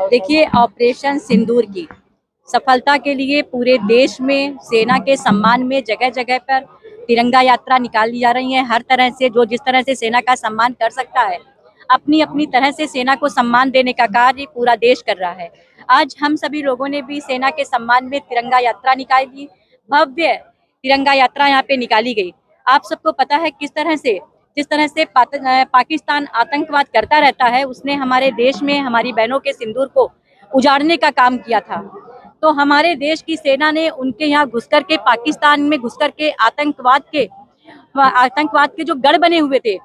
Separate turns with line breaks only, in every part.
देखिए, ऑपरेशन सिंदूर की सफलता के लिए पूरे देश में सेना के सम्मान में जगह जगह पर तिरंगा यात्रा निकाली जा रही है। हर तरह से जो जिस तरह से सेना का सम्मान कर सकता है, अपनी अपनी तरह से सेना को सम्मान देने का कार्य पूरा देश कर रहा है। आज हम सभी लोगों ने भी सेना के सम्मान में तिरंगा यात्रा निकाली। भव्य तिरंगा यात्रा यहाँ पे निकाली गई। आप सबको पता है जिस तरह से पाकिस्तान आतंकवाद करता रहता है, उसने हमारे देश में हमारी बहनों के सिंदूर को उजाड़ने का काम किया था। तो हमारे देश की सेना ने उनके यहाँ घुस करके, पाकिस्तान में घुस करके आतंकवाद के जो गढ़ बने हुए थे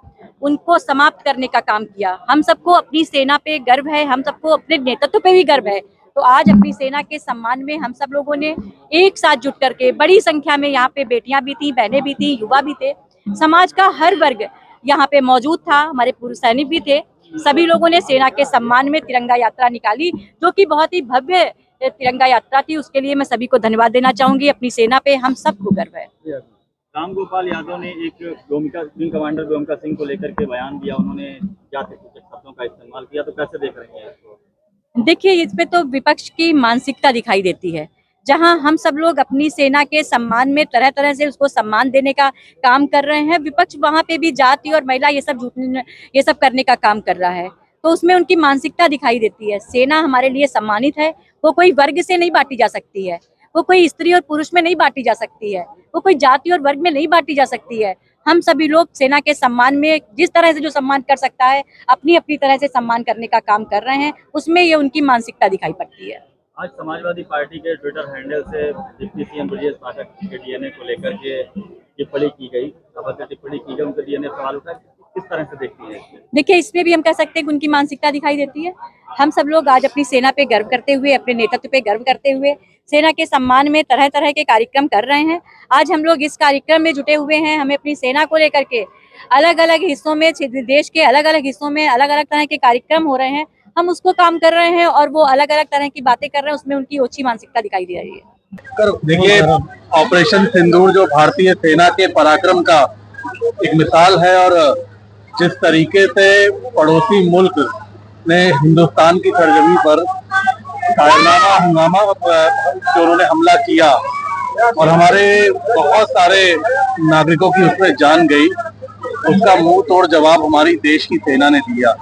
उनको समाप्त करने का काम किया। हम सबको अपनी सेना पे गर्व है, हम सबको अपने नेतृत्व पे भी गर्व है। तो आज अपनी सेना के सम्मान में हम सब लोगों ने एक साथ जुट करके, बड़ी संख्या में यहाँ पे बेटियां भी थी, बहनें भी थी, युवा भी थे, समाज का हर वर्ग यहाँ पे मौजूद था, हमारे पूर्व सैनिक भी थे। सभी लोगों ने सेना के सम्मान में तिरंगा यात्रा निकाली, जो कि बहुत ही भव्य तिरंगा यात्रा थी। उसके लिए मैं सभी को धन्यवाद देना चाहूंगी। अपनी सेना पे हम सबको गर्व है।
रामगोपाल यादव ने एक विंग कमांडर गोमिका सिंह को लेकर के बयान दिया, उन्होंने जातिसूचक शब्दों का इस्तेमाल किया, तो कैसे देख रहे हैं इसको?
देखिए, इस पे तो विपक्ष की मानसिकता दिखाई देती है। जहां हम सब लोग अपनी सेना के सम्मान में तरह तरह से उसको सम्मान देने का काम कर रहे हैं, विपक्ष वहां पे भी जाति और महिला ये सब करने का काम कर रहा है। तो उसमें उनकी मानसिकता दिखाई देती है। सेना हमारे लिए सम्मानित है, वो कोई वर्ग से नहीं बांटी जा सकती है, वो कोई स्त्री और पुरुष में नहीं बांटी जा सकती है, वो कोई जाति और वर्ग में नहीं बांटी जा सकती है। हम सभी लोग सेना के सम्मान में जिस तरह से जो सम्मान कर सकता है, अपनी अपनी तरह से सम्मान करने का काम कर रहे हैं। उसमें ये उनकी मानसिकता दिखाई पड़ती है।
आज समाजवादी पार्टी के ट्विटर हैंडल से डिप्टी सीएम ब्रजेश पाठक के डीएनए को लेकर के टिप्पणी की गई, उनके डीएनए सवाल उठा, किस तरह से देखती है?
देखिए, इसमें भी हम कह सकते हैं कि उनकी मानसिकता दिखाई देती है। हम सब लोग आज अपनी सेना पे गर्व करते हुए, अपने नेतृत्व पे गर्व करते हुए सेना के सम्मान में तरह तरह के कार्यक्रम कर रहे हैं। आज हम लोग इस कार्यक्रम में जुटे हुए हैं। हमें अपनी सेना को लेकर के अलग अलग हिस्सों में, देश के अलग अलग हिस्सों में अलग अलग तरह के कार्यक्रम हो रहे हैं। हम उसको काम कर रहे हैं और वो अलग अलग तरह की बातें कर रहे हैं, उसमें उनकी ओछी मानसिकता दिखाई दे रही है।
देखिए, ऑपरेशन सिंदूर जो भारतीय सेना के पराक्रम का एक मिसाल है, और जिस तरीके से पड़ोसी मुल्क ने हिंदुस्तान की सरजमी पर कायरनामा हंगामा जो उन्होंने हमला किया और हमारे बहुत सारे नागरिकों की उसमें जान गई, उसका मुंह तोड़ जवाब हमारी देश की सेना ने दिया,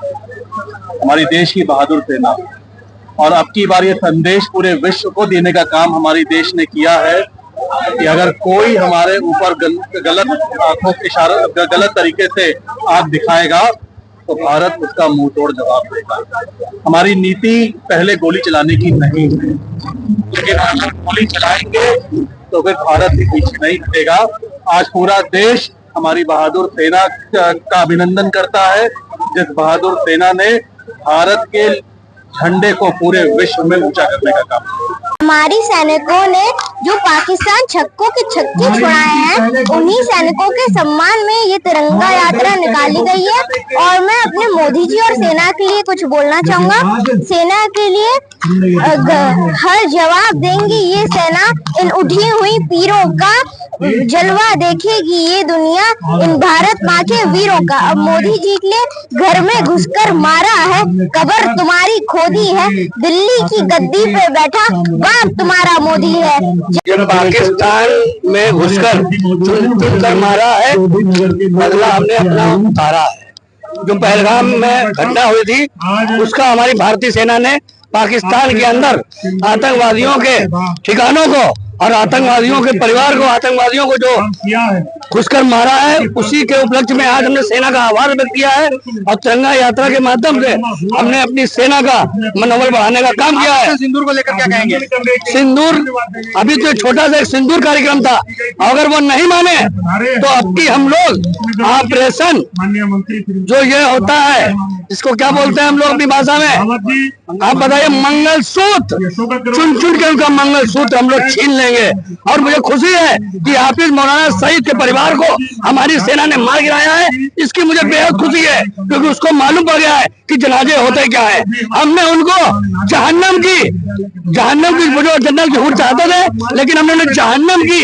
हमारी देश की बहादुर सेना। और अब की बार ये संदेश पूरे विश्व को देने का काम हमारी देश ने किया है कि अगर कोई हमारे ऊपर गलत आंखों के इशारे, गलत तरीके से आंख दिखाएगा तो भारत उसका मुंह तोड़ जवाब देगा। हमारी नीति पहले गोली चलाने की नहीं है, लेकिन अगर गोली चलाएंगे तो फिर भारत भी पीछे नहीं हटेगा। आज पूरा देश हमारी बहादुर सेना का अभिनंदन करता है, जिस बहादुर सेना ने भारत के झंडे को पूरे विश्व में ऊंचा करने का काम।
हमारी सैनिकों ने जो पाकिस्तान छक्कों के छक्के छुड़ाए हैं, उन्हीं सैनिकों के सम्मान में ये तिरंगा यात्रा निकाली गई है। और मैं अपने मोदी जी और सेना के लिए कुछ बोलना चाहूंगा। सेना के लिए हर जवाब देंगी ये सेना, इन उठी हुई पीरों का जलवा देखेगी ये दुनिया, इन भारत माँ के वीरों का। अब मोदी जी के लिए घर में घुसकर मारा है, कब्र तुम्हारी खोदी है, दिल्ली की गद्दी पे बैठा बाप तुम्हारा मोदी है।
जब पाकिस्तान में घुसकर चुन कर मारा है, बदला हमने अपना उतारा है। जो पहलगाम में घटना हुई थी, उसका हमारी भारतीय सेना ने पाकिस्तान के अंदर आतंकवादियों के ठिकानों को और आतंकवादियों के परिवार को, आतंकवादियों को जो घुसकर मारा है, उसी के उपलक्ष्य में आज हमने सेना का आभार व्यक्त किया है। और तिरंगा यात्रा के माध्यम से हमने अपनी सेना का मनोबल बढ़ाने का काम किया है।
सिंदूर को लेकर क्या कहेंगे?
सिंदूर अभी तो छोटा सा एक सिंदूर कार्यक्रम था, अगर वो नहीं माने तो अब की हम लोग ऑपरेशन जो ये होता है, इसको क्या बोलते हैं हम लोग अपनी भाषा में, आप बताइए, मंगलसूत्र, चुन चुन के उनका मंगलसूत्र हम लोग छीन लेंगे। और मुझे खुशी है कि हाफिज मौलाना सईद के परिवार को हमारी सेना ने मार गिराया है। इसकी मुझे बेहद खुशी है, क्योंकि उसको मालूम पड़ गया है कि जनाजे होते क्या है। हमने उनको जहन्नम की जो जन्नत की हूर चाहते थे, लेकिन हमने उन्हें जहन्नम की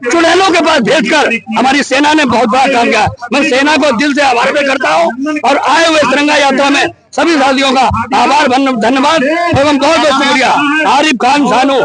चुड़ैलों के पास भेजकर हमारी सेना ने बहुत बड़ा काम किया। मैं सेना को दिल से आभार व्यक्त करता हूँ और आए हुए तिरंगा तिरंगा यात्रा में सभी साथियों का आभार, धन्यवाद एवं बहुत बहुत शुक्रिया। आरिफ खान सानू।